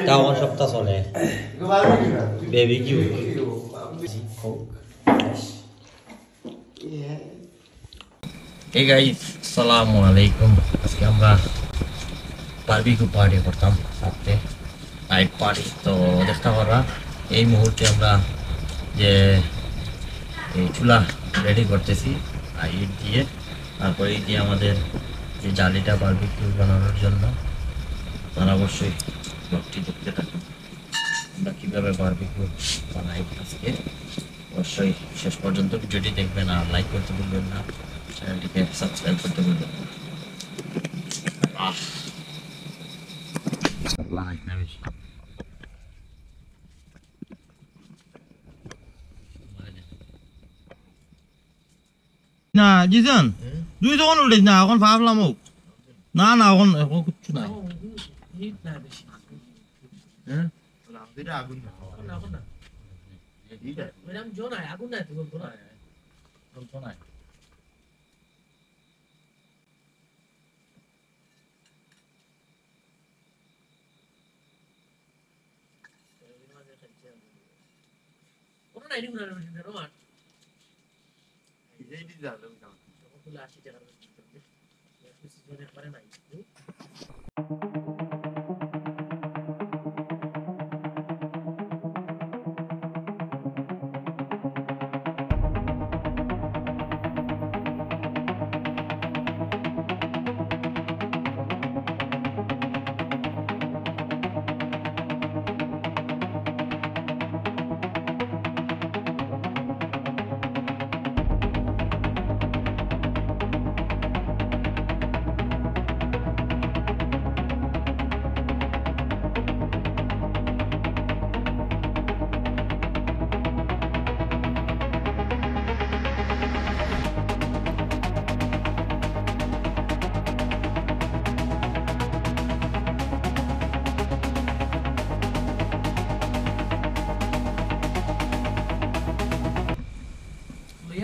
তাও আমার সপ্তাহ চলে বেবি কিউ এই গাইস আসসালামু আলাইকুম আজকে আমরা বারবিকিউ পার্টি করতাম সাথে নাইট পার্টি তো দেখতে পারা এই মুহূর্তে আমরা যে এই চুলা রেডি করতেছি ইট দিয়ে তারপরে এই দিয়ে আমাদের যে জালিটা বারবিকিউ বানানোর জন্য তারা অবশ্যই ব্লগটি দেখতে থাকুন আমরা কীভাবে বারবিকিউ বানাই আজকে অবশ্যই শেষ পর্যন্ত ভিডিওটি দেখবেন আর লাইক করতে ভুলবেন না চ্যানেলটিকে সাবস্ক্রাইব করতে ভুলবেন না না জিজান দুই তখন উঠে না এখন ভাবলাম না না এখন এখন কিচ্ছু নাই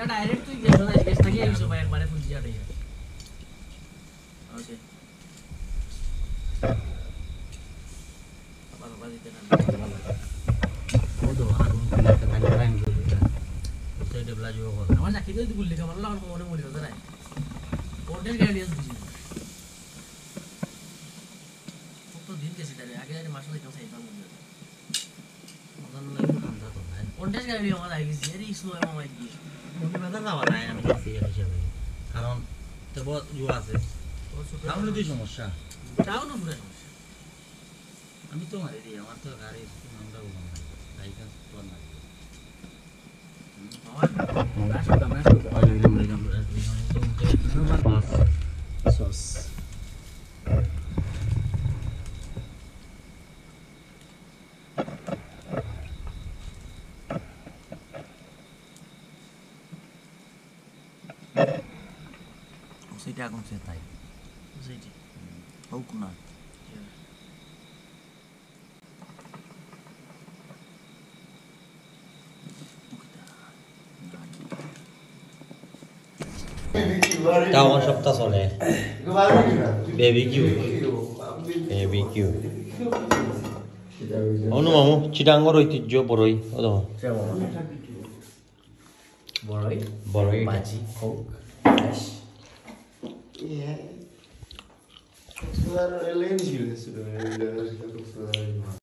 डायरेक्ट तो ये ना इसका ये यूज होगा एक बार फुल जा रही है ओके अब बात इतना वो तो आरुन का टाइम टाइम तो डेवला जो हो हमारा जाके तो बोल लेगा मतलब हम मोरे मोरे होता है ऑर्डर गाइडेंस दीजिए तो दिन कैसे चले आगे जाने मास्टर क्यों सही काम कर मतलब नहीं समझा तो है ऑर्डर गाइडेंस हमारा आएगी सीरी स्लो है हमारी কারণ সমস্যা আমি তো মারি দিই আমার তো গাড়ি সেটা এখন সে তাই ସେଇଠି হোক না তাও আমার সপ্তাহ চলে বেবি কিউ অনু মামু চিটাঙ্গর ঐতিহ্য বড়ই বড়ই বাজি হোক Ele é